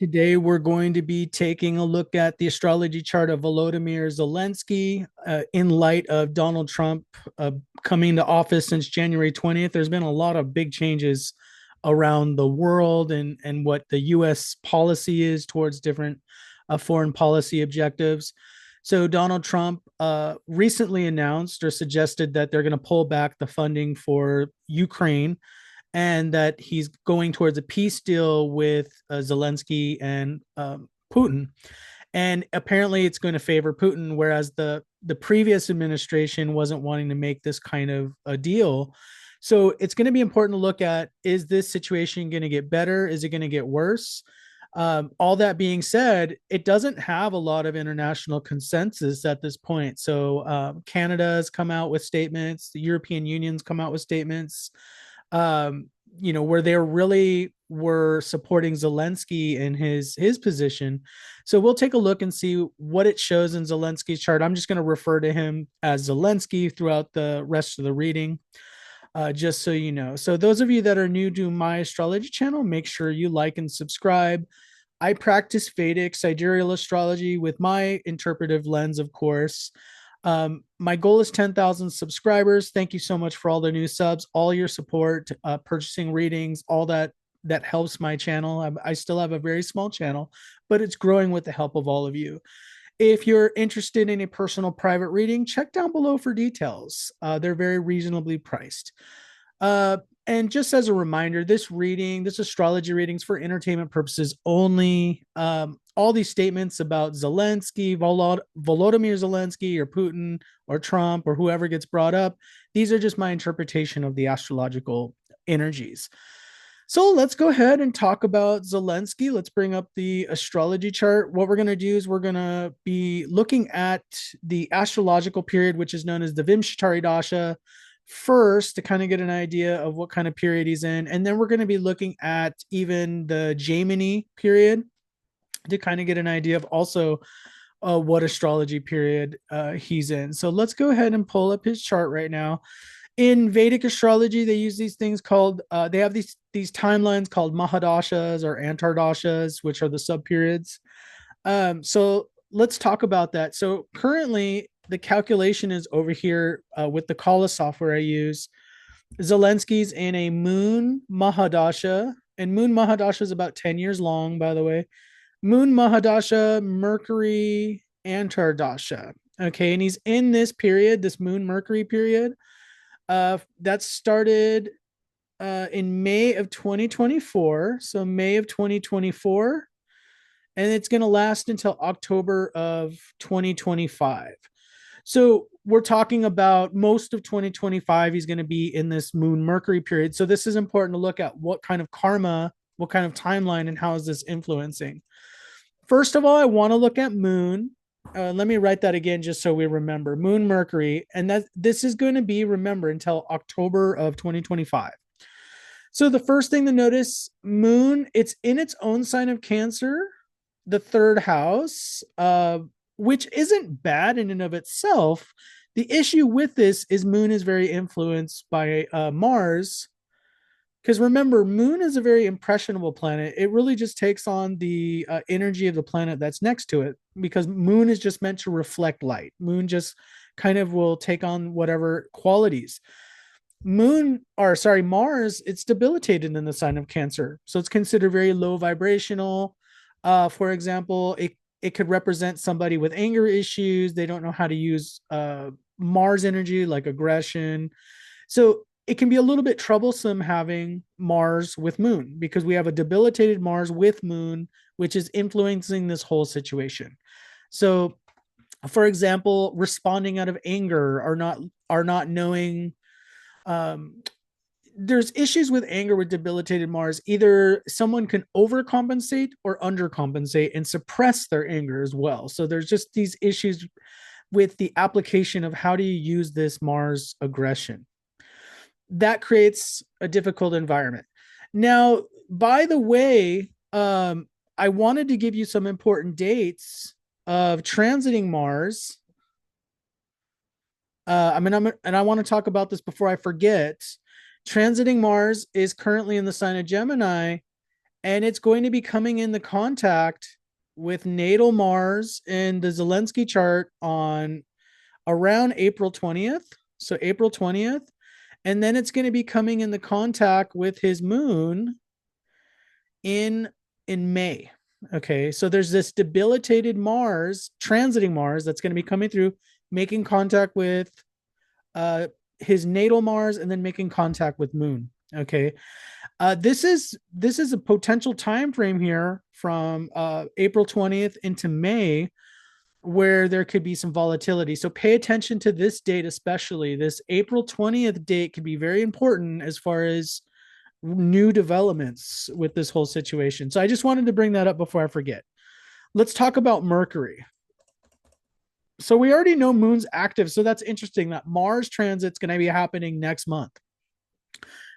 Today, we're going to be taking a look at the astrology chart of Volodymyr Zelensky in light of Donald Trump coming to office since January 20th. There's been a lot of big changes around the world and what the U.S. policy is towards different foreign policy objectives. So, Donald Trump recently announced or suggested that they're going to pull back the funding for Ukraine and that he's going towards a peace deal with Zelensky and Putin. And apparently, it's going to favor Putin, whereas the previous administration wasn't wanting to make this kind of a deal. So it's going to be important to look at: is this situation going to get better? Is it going to get worse? All that being said, it doesn't have a lot of international consensus at this point. So Canada has come out with statements, the European Union's come out with statements, um, where they really were supporting Zelensky in his position. So we'll take a look and see what it shows in Zelensky's chart. I'm just going to refer to him as Zelensky throughout the rest of the reading, just so you know. So those of you that are new to my astrology channel, make sure you like and subscribe. I practice Vedic sidereal astrology with my interpretive lens, of course. My goal is 10,000 subscribers. Thank you so much for all the new subs, all your support, purchasing readings, all that helps my channel. I still have a very small channel, but it's growing with the help of all of you. If you're interested in a personal private reading, check down below for details. They're very reasonably priced. And just as a reminder, this astrology readings for entertainment purposes only. All these statements about Zelensky, Volodymyr Zelensky, or Putin, or Trump, or whoever gets brought up, these are just my interpretation of the astrological energies. So let's go ahead and talk about Zelensky. Let's bring up the astrology chart. What we're going to do is we're going to be looking at the astrological period, which is known as the Vimshottari dasha, first to kind of get an idea of what kind of period he's in. And then we're going to be looking at even the Jaimini period to kind of get an idea of also what astrology period he's in. So let's go ahead and pull up his chart right now. In Vedic astrology, they use these things called they have these timelines called mahadashas or antardashas, which are the subperiods. So let's talk about that. So currently, the calculation is over here with the Kala software I use. Zelensky's in a Moon Mahadasha, and Moon Mahadasha is about 10 years long, by the way. Moon Mahadasha, Mercury Antardasha. Okay, and he's in this period, this Moon Mercury period. That started in May of 2024. So May of 2024. And it's going to last until October of 2025. So we're talking about most of 2025. He's going to be in this Moon Mercury period. So this is important to look at what kind of karma, what kind of timeline, and how is this influencing. First of all, I want to look at Moon. Let me write that again just so we remember. Moon Mercury. And that this is going to be, remember, until October of 2025. So the first thing to notice, Moon, it's in its own sign of Cancer, the third house, which isn't bad in and of itself. The issue with this is Moon is very influenced by Mars. Because remember, Moon is a very impressionable planet. It really just takes on the energy of the planet that's next to it, because Moon is just meant to reflect light. Moon just kind of will take on whatever qualities. Mars, it's debilitated in the sign of Cancer. So it's considered very low vibrational. For example, it could represent somebody with anger issues. They don't know how to use Mars energy, like aggression. So it can be a little bit troublesome having Mars with Moon, because we have a debilitated Mars with Moon, which is influencing this whole situation. So, for example, responding out of anger, are not knowing. There's issues with anger with debilitated Mars. Either someone can overcompensate or undercompensate and suppress their anger as well. So there's just these issues with the application of how do you use this Mars aggression. That creates a difficult environment. Now, by the way, I wanted to give you some important dates of transiting Mars. And I want to talk about this before I forget. Transiting Mars is currently in the sign of Gemini, and it's going to be coming into contact with natal Mars in the Zelensky chart on around April 20th. So April 20th. And then it's going to be coming into contact with his moon in May. Okay. So there's this debilitated Mars, transiting Mars, that's going to be coming through, making contact with uh his natal Mars and then making contact with moon. Okay. This is a potential time frame here from April 20th into May where there could be some volatility. So pay attention to this date, especially this April 20th date could be very important as far as new developments with this whole situation. So I just wanted to bring that up before I forget. Let's talk about Mercury. So we already know Moon's active. So that's interesting that Mars transit's going to be happening next month.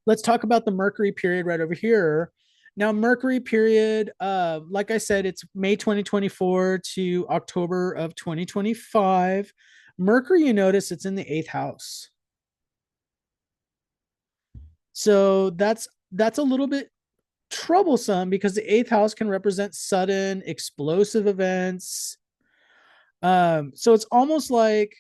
Let's talk about the Mercury period right over here. Now, Mercury period, like I said, it's May 2024 to October of 2025. Mercury, you notice it's in the eighth house. So that's a little bit troublesome because the eighth house can represent sudden explosive events. So it's almost like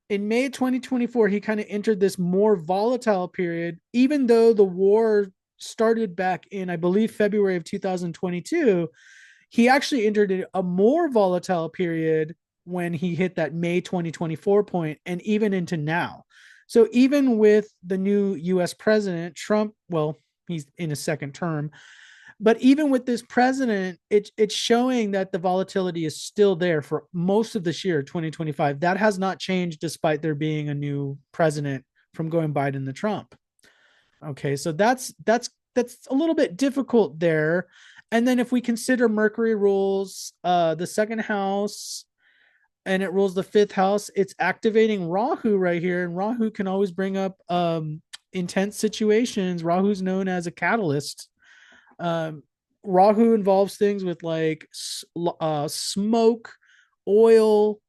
in May 2024, he kind of entered this more volatile period, even though the war started back in, I believe, February of 2022. He actually entered a more volatile period when he hit that May 2024 point and even into now. So even with the new US president, Trump, well, he's in a second term, but even with this president, it's showing that the volatility is still there for most of this year, 2025. That has not changed despite there being a new president from going Biden to Trump. Okay, so that's a little bit difficult there. And then if we consider Mercury rules the second house and it rules the fifth house, it's activating Rahu right here, and Rahu can always bring up intense situations. Rahu's known as a catalyst. um, Rahu involves things with like smoke, oil,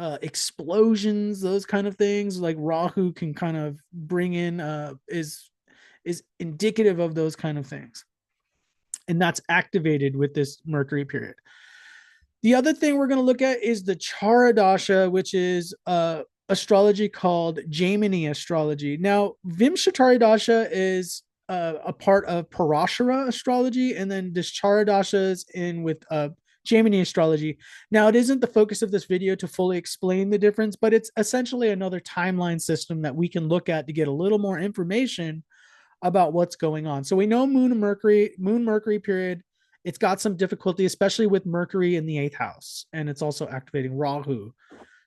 explosions, those kind of things. Like Rahu can kind of bring in is indicative of those kind of things, and that's activated with this Mercury period. The other thing we're going to look at is the Chara dasha, which is astrology called Jaimini astrology. Now, Vimshottari dasha is a part of Parashara astrology, and then this Chara dasha is in with Jaimini astrology. Now, it isn't the focus of this video to fully explain the difference, but it's essentially another timeline system that we can look at to get a little more information about what's going on. So we know Moon Mercury period. It's got some difficulty, especially with Mercury in the eighth house, and it's also activating Rahu.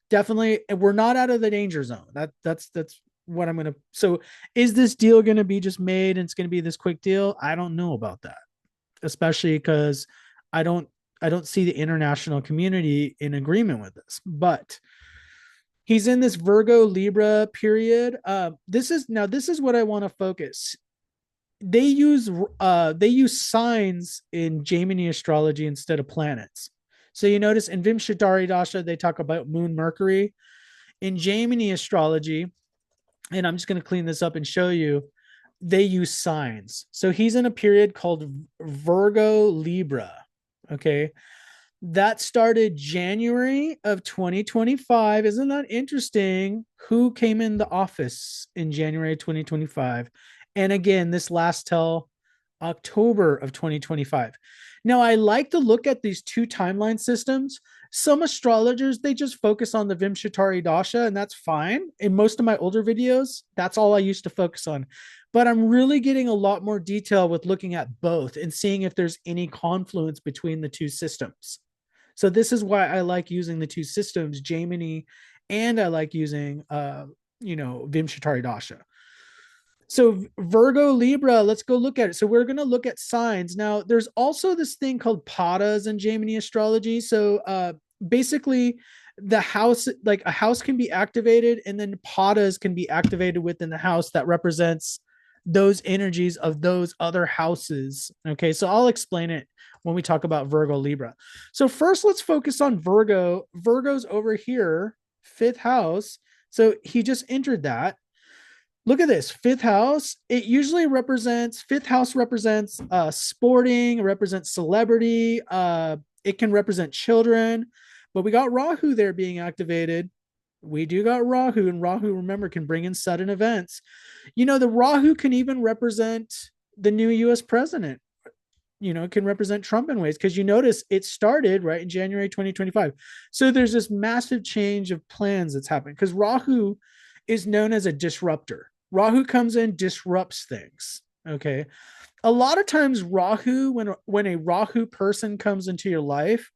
Definitely, we're not out of the danger zone. That's what I'm gonna. So, is this deal gonna be just made and it's gonna be this quick deal? I don't know about that, especially because I don't I don't see the international community in agreement with this. But he's in this Virgo Libra period. This is what I want to focus. They use signs in Jaimini astrology instead of planets. So you notice in Vimshottari dasha they talk about Moon Mercury. In Jaimini astrology, and I'm just going to clean this up and show you, they use signs. So he's in a period called Virgo Libra. Okay. That started January of 2025. Isn't that interesting? Who came in the office in January 2025? And again, this lasts till October of 2025. Now, I like to look at these two timeline systems. Some astrologers, they just focus on the Vimshottari dasha, and that's fine. In most of my older videos, that's all I used to focus on. But I'm really getting a lot more detail with looking at both and seeing if there's any confluence between the two systems. So this is why I like using the two systems, Jaimini, and I like using Vimshottari dasha. So Virgo Libra, let's go look at it. So we're going to look at signs. Now, there's also this thing called padas in Jaimini astrology. So basically the house, like a house can be activated, and then padas can be activated within the house that represents those energies of those other houses. Okay, so I'll explain it when we talk about Virgo Libra. So first, let's focus on Virgo. Virgo's over here, fifth house. So he just entered that. Look at this fifth house. It usually represents fifth house represents sporting, represents celebrity. It can represent children, but we got Rahu there being activated. We do got Rahu, and Rahu, remember, can bring in sudden events. The Rahu can even represent the new US president. It can represent Trump in ways, because you notice it started right in January 2025. So there's this massive change of plans that's happening, because Rahu is known as a disruptor. Rahu comes in, disrupts things. Okay. A lot of times, Rahu, when a Rahu person comes into your life,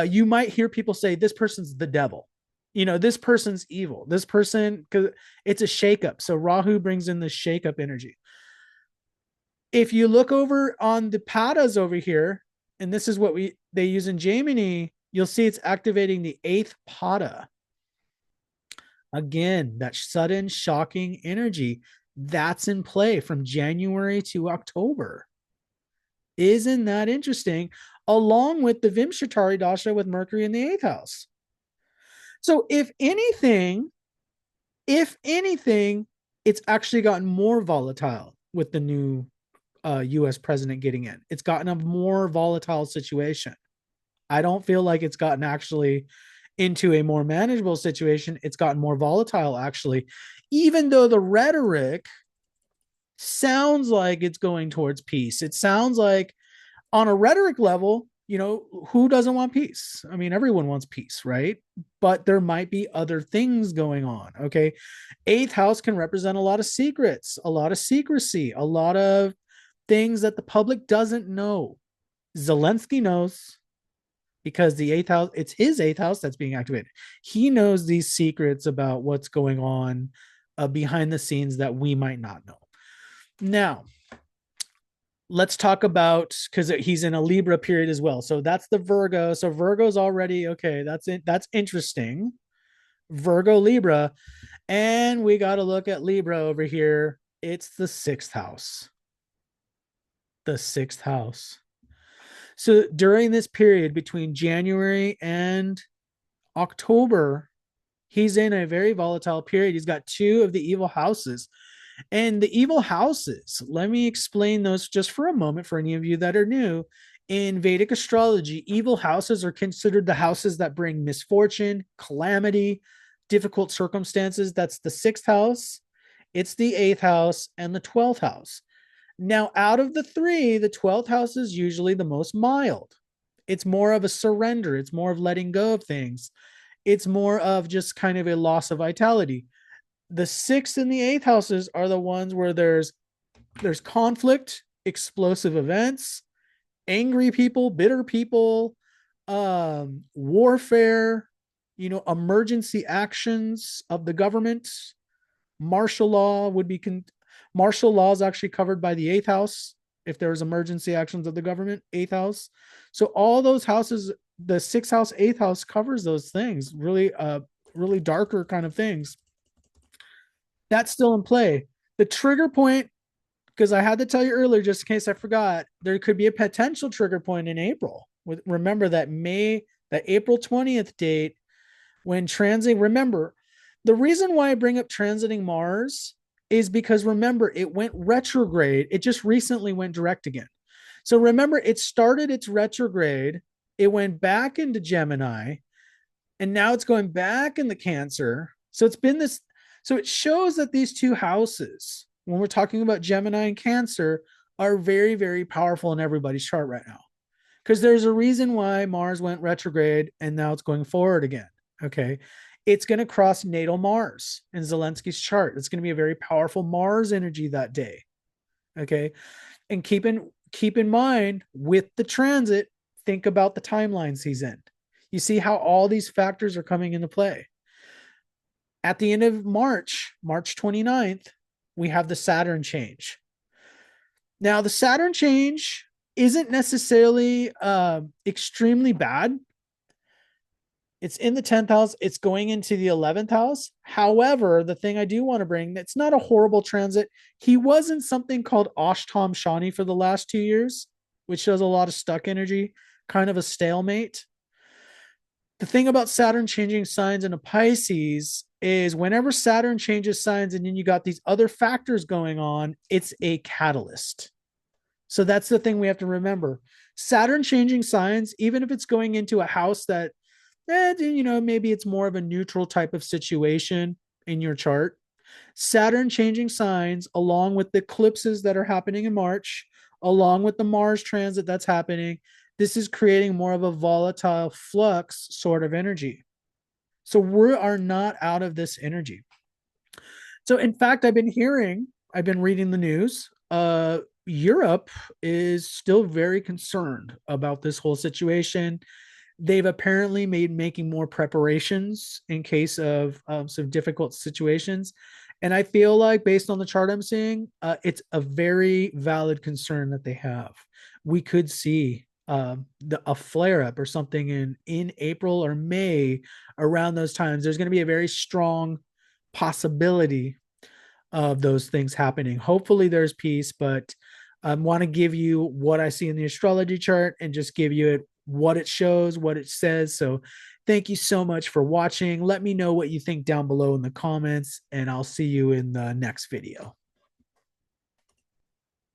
you might hear people say, this person's the devil. This person's evil. This person, because it's a shakeup. So Rahu brings in the shakeup energy. If you look over on the padas over here, and this is what they use in Jaimini, you'll see it's activating the eighth pada. Again, that sudden shocking energy that's in play from January to October. Isn't that interesting? Along with the Vimshottari dasha with Mercury in the eighth house. So if anything, it's actually gotten more volatile with the new US president getting in. It's gotten a more volatile situation. I don't feel like it's gotten actually into a more manageable situation. It's gotten more volatile, actually, even though the rhetoric sounds like it's going towards peace. It sounds like, on a rhetoric level, who doesn't want peace? I mean, everyone wants peace, right? But there might be other things going on. Okay. Eighth house can represent a lot of secrets, a lot of secrecy, a lot of things that the public doesn't know. Zelensky knows, because the eighth house, it's his eighth house that's being activated. He knows these secrets about what's going on behind the scenes that we might not know. Now, let's talk about, because he's in a Libra period as well. So that's the Virgo. So Virgo's already okay. That's it. That's interesting. Virgo, Libra. And we got to look at Libra over here. It's the sixth house. The sixth house. So during this period between January and October, he's in a very volatile period. He's got two of the evil houses. And the evil houses, let me explain those just for a moment for any of you that are new. In Vedic astrology, evil houses are considered the houses that bring misfortune, calamity, difficult circumstances. That's the sixth house, it's the eighth house, and the 12th house. Now, out of the three, the 12th house is usually the most mild. It's more of a surrender, it's more of letting go of things, it's more of just kind of a loss of vitality. The sixth and the eighth houses are the ones where there's conflict, explosive events, angry people, bitter people, warfare, emergency actions of the government. Martial law would be martial law is actually covered by the eighth house. If there's emergency actions of the government, eighth house. So all those houses, the sixth house, eighth house covers those things, really darker kind of things. That's still in play. The trigger point, because I had to tell you earlier, just in case I forgot, there could be a potential trigger point in April. Remember that April 20th date when transiting. Remember, the reason why I bring up transiting Mars is because, remember, it went retrograde. It just recently went direct again. So remember, it started its retrograde. It went back into Gemini, and now it's going back into Cancer. So it's been this. So it shows that these two houses, when we're talking about Gemini and Cancer, are very, very powerful in everybody's chart right now. Because there's a reason why Mars went retrograde and now it's going forward again. Okay. It's going to cross natal Mars in Zelensky's chart. It's going to be a very powerful Mars energy that day. Okay. And keep in mind, with the transit, think about the timelines he's in. You see how all these factors are coming into play. At the end of March 29th, we have the Saturn change. Now, the Saturn change isn't necessarily extremely bad. It's in the 10th house. It's going into the 11th house. However, the thing I do want to bring, it's not a horrible transit. He was in something called Ashtam Shani for the last 2 years, which shows a lot of stuck energy, kind of a stalemate. The thing about Saturn changing signs into Pisces is whenever Saturn changes signs and then you got these other factors going on, it's a catalyst. So that's the thing we have to remember. Saturn changing signs, even if it's going into a house that, maybe it's more of a neutral type of situation in your chart. Saturn changing signs, along with the eclipses that are happening in March, along with the Mars transit that's happening, this is creating more of a volatile flux sort of energy. So we are not out of this energy. So, in fact, I've been reading the news. Europe is still very concerned about this whole situation. They've apparently made making more preparations in case of some difficult situations. And I feel like, based on the chart I'm seeing, it's a very valid concern that they have. We could see a flare up or something in April or May around those times. There's going to be a very strong possibility of those things happening. Hopefully, there's peace, but I want to give you what I see in the astrology chart and just give you it what it shows, what it says. So, thank you so much for watching. Let me know what you think down below in the comments, and I'll see you in the next video.